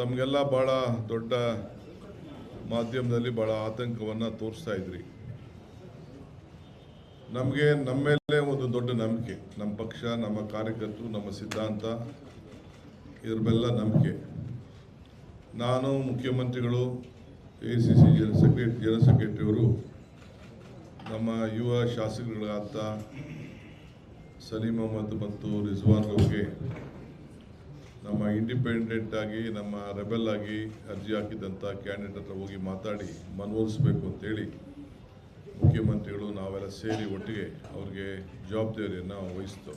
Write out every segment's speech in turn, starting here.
ತಮಗೆಲ್ಲ ಭಾಳ ದೊಡ್ಡ ಮಾಧ್ಯಮದಲ್ಲಿ ಭಾಳ ಆತಂಕವನ್ನು ತೋರಿಸ್ತಾ ಇದ್ರಿ. ನಮಗೆ ನಮ್ಮ ಮೇಲೆ ಒಂದು ದೊಡ್ಡ ನಂಬಿಕೆ, ನಮ್ಮ ಪಕ್ಷ, ನಮ್ಮ ಕಾರ್ಯಕರ್ತರು, ನಮ್ಮ ಸಿದ್ಧಾಂತ, ಇದ್ರ ಮೇಲೆಲ್ಲ ನಂಬಿಕೆ. ನಾನು, ಮುಖ್ಯಮಂತ್ರಿಗಳು, ACC ಜನರಲ್ ಸೆಕ್ರೆಟರಿಯವರು, ನಮ್ಮ ಯುವ ಶಾಸಕರುಗಳಾದ ಸಲೀಂ ಅಹಮದ್ ಮತ್ತು ರಿಜ್ವಾನ್ ಅವ್ರಿಗೆ ನಮ್ಮ ಇಂಡಿಪೆಂಡೆಂಟ್ ಆಗಿ, ನಮ್ಮ ರೆಬೆಲ್ ಆಗಿ ಅರ್ಜಿ ಹಾಕಿದಂಥ ಕ್ಯಾಂಡಿಡೇಟ್ ಹತ್ರ ಹೋಗಿ ಮಾತಾಡಿ ಮನವೊಲಿಸಬೇಕು ಅಂತೇಳಿ ಮುಖ್ಯಮಂತ್ರಿಗಳು ನಾವೆಲ್ಲ ಸೇರಿ ಒಟ್ಟಿಗೆ ಅವ್ರಿಗೆ ಜವಾಬ್ದಾರಿಯನ್ನು ವಹಿಸಿದ್ದು.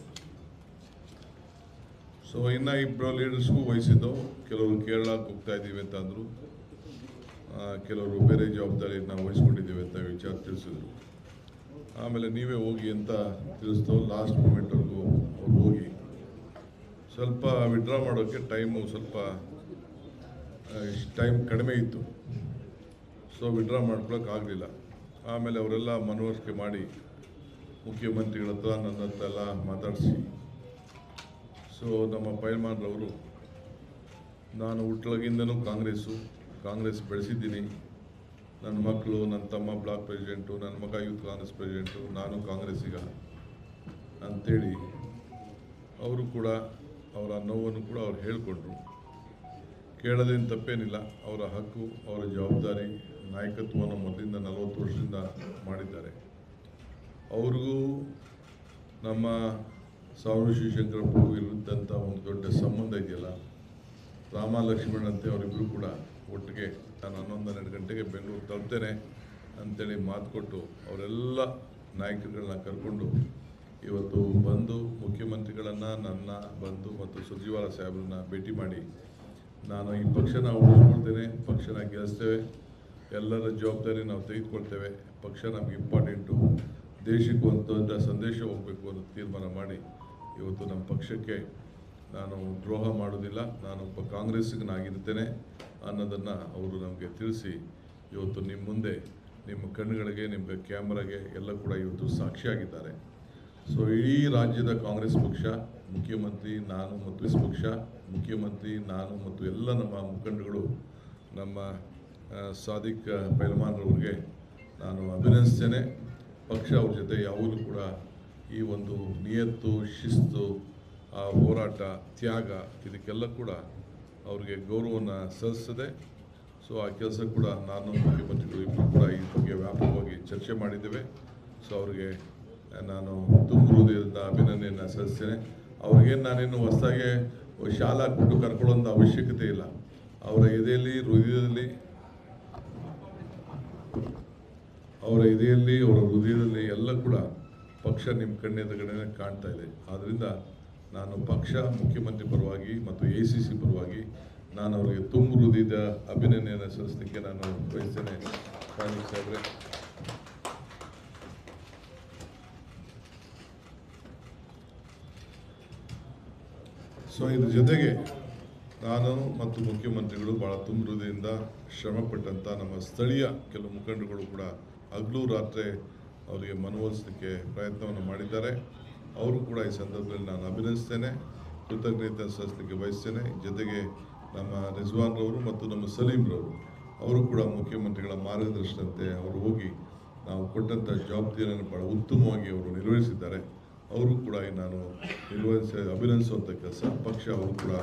ಸೊ ಇನ್ನು ಇಬ್ಬರು ಲೀಡರ್ಸ್ಗೂ ವಹಿಸಿದ್ದು. ಕೆಲವರು ಕೇರಳಕ್ಕೆ ಹೋಗ್ತಾ ಇದ್ದೀವಿ ಅಂತ ಅಂದರು, ಕೆಲವರು ಬೇರೆ ಜವಾಬ್ದಾರಿಯನ್ನು ವಹಿಸ್ಕೊಂಡಿದ್ದೀವಿ ಅಂತ ವಿಚಾರ ತಿಳಿಸಿದ್ರು. ಆಮೇಲೆ ನೀವೇ ಹೋಗಿ ಅಂತ ತಿಳಿಸ್ತು. ಲಾಸ್ಟ್ ಮೂಮೆಂಟ್ವರೆಗೂ ಅವ್ರು ಹೋಗಿ ಸ್ವಲ್ಪ ವಿಡ್ರಾ ಮಾಡೋಕ್ಕೆ ಸ್ವಲ್ಪ ಟೈಮ್ ಕಡಿಮೆ ಇತ್ತು. ಸೊ ವಿಡ್ರಾ ಮಾಡ್ಕೊಳಕ್ಕಾಗಲಿಲ್ಲ. ಆಮೇಲೆ ಅವರೆಲ್ಲ ಮನವರಿಕೆ ಮಾಡಿ ಮುಖ್ಯಮಂತ್ರಿಗಳ ಹತ್ರ, ನನ್ನ ಹತ್ರ ಎಲ್ಲ ಮಾತಾಡಿಸಿ, ಸೊ ನಮ್ಮ ಪೈಲ್ಮಾನ್ರವರು, ನಾನು ಹುಟ್ಟಲಾಗಿಂದನೂ ಕಾಂಗ್ರೆಸ್ ಬೆಳೆಸಿದ್ದೀನಿ, ನನ್ನ ಮಕ್ಕಳು, ನನ್ನ ತಮ್ಮ ಬ್ಲಾಕ್ ಪ್ರೆಸಿಡೆಂಟು, ನನ್ನ ಮಗ ಯೂತ್ ಕಾಂಗ್ರೆಸ್ ಪ್ರೆಸಿಡೆಂಟು, ನಾನು ಕಾಂಗ್ರೆಸ್ಸಿಗ ಅಂಥೇಳಿ ಅವರು ಕೂಡ ಅವರ ನೋವನ್ನು ಕೂಡ ಅವ್ರು ಹೇಳಿಕೊಂಡ್ರು. ಕೇಳೋದೇನು ತಪ್ಪೇನಿಲ್ಲ, ಅವರ ಹಕ್ಕು, ಅವರ ಜವಾಬ್ದಾರಿ. ನಾಯಕತ್ವವನ್ನು ಮೊದಲಿಂದ 40 ವರ್ಷದಿಂದ ಮಾಡಿದ್ದಾರೆ. ಅವ್ರಿಗೂ ನಮ್ಮ ಸಾವರ್ಣ ಶಿವಶಂಕರಪ್ಪಗೂ ಇರುವಂಥ ಒಂದು ದೊಡ್ಡ ಸಂಬಂಧ ಇದೆಯಲ್ಲ, ರಾಮ ಲಕ್ಷ್ಮಣಂತೆ ಅವರಿಬ್ಬರು ಕೂಡ ಒಟ್ಟಿಗೆ ನಾನು 11-12 ಗಂಟೆಗೆ ಬೆಂಗಳೂರು ತಲುಪ್ತೇನೆ ಅಂತೇಳಿ ಮಾತು ಕೊಟ್ಟು ಅವರೆಲ್ಲ ನಾಯಕರುಗಳನ್ನ ಕರ್ಕೊಂಡು ಇವತ್ತು ಬಂದು ಮುಖ್ಯಮಂತ್ರಿಗಳನ್ನು, ನನ್ನ ಬಂದು ಮತ್ತು ಸುರ್ಜಿವಾಲ ಸಾಹೇಬ್ರನ್ನ ಭೇಟಿ ಮಾಡಿ, ನಾನು ಈ ಪಕ್ಷನ ಉಳಿಸ್ಕೊಳ್ತೇನೆ, ಪಕ್ಷನ ಗೆಲ್ಲಿಸ್ತೇವೆ, ಎಲ್ಲರ ಜವಾಬ್ದಾರಿ ನಾವು ತೆಗೆದುಕೊಳ್ತೇವೆ, ಪಕ್ಷ ನಮಗೆ ಇಂಪಾರ್ಟೆಂಟು, ದೇಶಕ್ಕೆ ಒಂದು ದೊಡ್ಡ ಸಂದೇಶ ಹೋಗಬೇಕು ಅನ್ನೋ ತೀರ್ಮಾನ ಮಾಡಿ ಇವತ್ತು ನಮ್ಮ ಪಕ್ಷಕ್ಕೆ ನಾನು ದ್ರೋಹ ಮಾಡೋದಿಲ್ಲ, ನಾನೊಬ್ಬ ಕಾಂಗ್ರೆಸ್ಸಿಗನಾಗಿರ್ತೇನೆ ಅನ್ನೋದನ್ನು ಅವರು ನಮಗೆ ತಿಳಿಸಿ ಇವತ್ತು ನಿಮ್ಮ ಮುಂದೆ, ನಿಮ್ಮ ಕಣ್ಣುಗಳಿಗೆ, ನಿಮ್ಮ ಕ್ಯಾಮ್ರಾಗೆ ಎಲ್ಲ ಕೂಡ ಇವತ್ತು ಸಾಕ್ಷಿಯಾಗಿದ್ದಾರೆ. ಸೊ ಇಡೀ ರಾಜ್ಯದ ಕಾಂಗ್ರೆಸ್ ಪಕ್ಷ, ಮುಖ್ಯಮಂತ್ರಿ ನಾನು ಮತ್ತು ಪಕ್ಷ, ಮುಖ್ಯಮಂತ್ರಿ ನಾನು ಮತ್ತು ಎಲ್ಲ ನಮ್ಮ ಮುಖಂಡಗಳು, ನಮ್ಮ ಸಾದಿಕ್ ಪೈಲ್ಮಾನ್ರವ್ರಿಗೆ ನಾನು ಅಭಿನಂದಿಸ್ತೇನೆ. ಪಕ್ಷ ಅವ್ರ ಜೊತೆ ಯಾವಾಗಲೂ ಕೂಡ ಈ ಒಂದು ನಿಯತ್ತು, ಶಿಸ್ತು, ಆ ಹೋರಾಟ, ತ್ಯಾಗ, ಇದಕ್ಕೆಲ್ಲ ಕೂಡ ಅವ್ರಿಗೆ ಗೌರವವನ್ನು ಸಲ್ಲಿಸ್ತದೆ. ಸೊ ಆ ಕೆಲಸ ಕೂಡ ನಾನು, ಮುಖ್ಯಮಂತ್ರಿಗಳು ಇಬ್ಬರು ಕೂಡ ಈ ಬಗ್ಗೆ ವ್ಯಾಪಕವಾಗಿ ಚರ್ಚೆ ಮಾಡಿದ್ದೇವೆ. ಸೊ ಅವ್ರಿಗೆ ನಾನು ತುಂಬ ಹೃದಯದ ಅಭಿನಂದನೆಯನ್ನು ಸಲ್ಲಿಸ್ತೇನೆ. ಅವ್ರಿಗೇನು ನಾನೇನು ಹೊಸದಾಗಿ ಶಾಲಾ ಕೊಟ್ಟು ಕರ್ಕೊಳ್ಳೋಂಥ ಅವಶ್ಯಕತೆ ಇಲ್ಲ. ಅವರ ಎದೆಯಲ್ಲಿ, ಅವರ ಹೃದಯದಲ್ಲಿ ಎಲ್ಲ ಕೂಡ ಪಕ್ಷ ನಿಮ್ಮ ಕಣ್ಣೆದುರುಗಡೆ ಕಾಣ್ತಾ ಇದೆ. ಆದ್ದರಿಂದ ನಾನು ಪಕ್ಷ, ಮುಖ್ಯಮಂತ್ರಿ ಪರವಾಗಿ ಮತ್ತು ACC ಪರವಾಗಿ ನಾನು ಅವರಿಗೆ ತುಂಬ ಹೃದಯದ ಅಭಿನಂದನೆಯನ್ನು ಸಲ್ಲಿಸಲಿಕ್ಕೆ ನಾನು ಬಯಸ್ತೇನೆ. ಸಾಹೇಬ್ರೆ, ಸೊ ಇದ್ರ ಜೊತೆಗೆ ನಾನು ಮತ್ತು ಮುಖ್ಯಮಂತ್ರಿಗಳು ಭಾಳ ತುಂಬ ಹೃದಯದಿಂದ ಶ್ರಮಪಟ್ಟಂಥ ನಮ್ಮ ಸ್ಥಳೀಯ ಕೆಲವು ಮುಖಂಡರುಗಳು ಕೂಡ ಹಗಲು ರಾತ್ರಿ ಅವರಿಗೆ ಮನವೊಲಿಸಲಿಕ್ಕೆ ಪ್ರಯತ್ನವನ್ನು ಮಾಡಿದ್ದಾರೆ. ಅವರು ಕೂಡ ಈ ಸಂದರ್ಭದಲ್ಲಿ ನಾನು ಅಭಿನಂದಿಸ್ತೇನೆ, ಕೃತಜ್ಞತೆ ಸಲ್ಲಿಸಲಿಕ್ಕೆ ಬಯಸ್ತೇನೆ. ಜೊತೆಗೆ ನಮ್ಮ ರಿಜ್ವಾನ್ರವರು ಮತ್ತು ನಮ್ಮ ಸಲೀಮ್ರವರು, ಅವರು ಕೂಡ ಮುಖ್ಯಮಂತ್ರಿಗಳ ಮಾರ್ಗದರ್ಶನಂತೆ ಅವರು ಹೋಗಿ ನಾವು ಕೊಟ್ಟಂಥ ಜವಾಬ್ದಾರಿಯನ್ನು ಭಾಳ ಉತ್ತಮವಾಗಿ ಅವರು ನಿರ್ವಹಿಸಿದ್ದಾರೆ. ಅವರು ಕೂಡ ನಾನು ಅಭಿನಂದಿಸುವಂಥ ಕೆಲಸ ಪಕ್ಷ ಅವರು ಕೂಡ